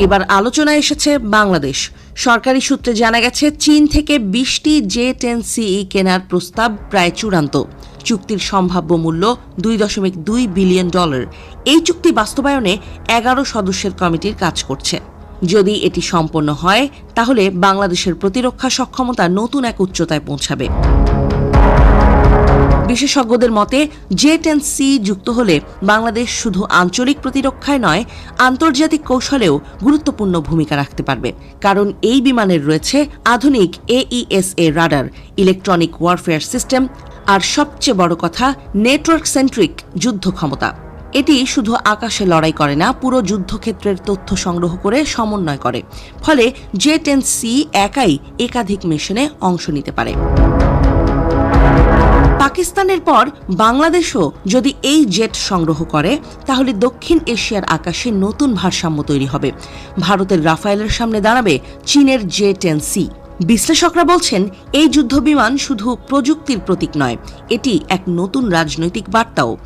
এবার আলোচনায় এসেছে বাংলাদেশ। সরকারি সূত্রে জানা গেছে, চীন থেকে 20টি J-10CE কেনার প্রস্তাব প্রায় চূড়ান্ত। চুক্তির সম্ভাব্য মূল্য $2.2 বিলিয়ন। এই চুক্তি বাস্তবায়নে 11 সদস্যের কমিটির কাজ করছে। যদি এটি সম্পন্ন হয়, তাহলে বাংলাদেশের প্রতিরক্ষা সক্ষমতা নতুন এক উচ্চতায় পৌঁছাবে। বিশেষজ্ঞদের মতে, J-10C যুক্ত হলে বাংলাদেশ শুধু আঞ্চলিক প্রতিরক্ষায় নয়, আন্তর্জাতিক কৌশলেও গুরুত্বপূর্ণ ভূমিকা রাখতে পারবে। কারণ এই বিমানের রয়েছে আধুনিক AESA radar, electronic warfare system আর সবচেয়ে বড় কথা, নেটওয়ার্ক সেন্ট্রিক যুদ্ধ ক্ষমতা। এটি শুধু আকাশে লড়াই করে না, পুরো যুদ্ধক্ষেত্রের তথ্য সংগ্রহ করে সমন্বয় করে। ফলে J-10C একাই একাধিক মিশনে অংশ নিতে পারে। পাকিস্তানের পর বাংলাদেশও যদি এই জেট সংগ্রহ করে, তাহলে দক্ষিণ এশিয়ার আকাশে নতুন ভারসাম্য তৈরি হবে। ভারতের রাফায়েলের সামনে দাঁড়াবে চীনের J-10C। বিশ্লেষকরা বলছেন, এই যুদ্ধবিমান শুধু প্রযুক্তির প্রতীক নয়, এটি এক নতুন রাজনৈতিক বার্তাও।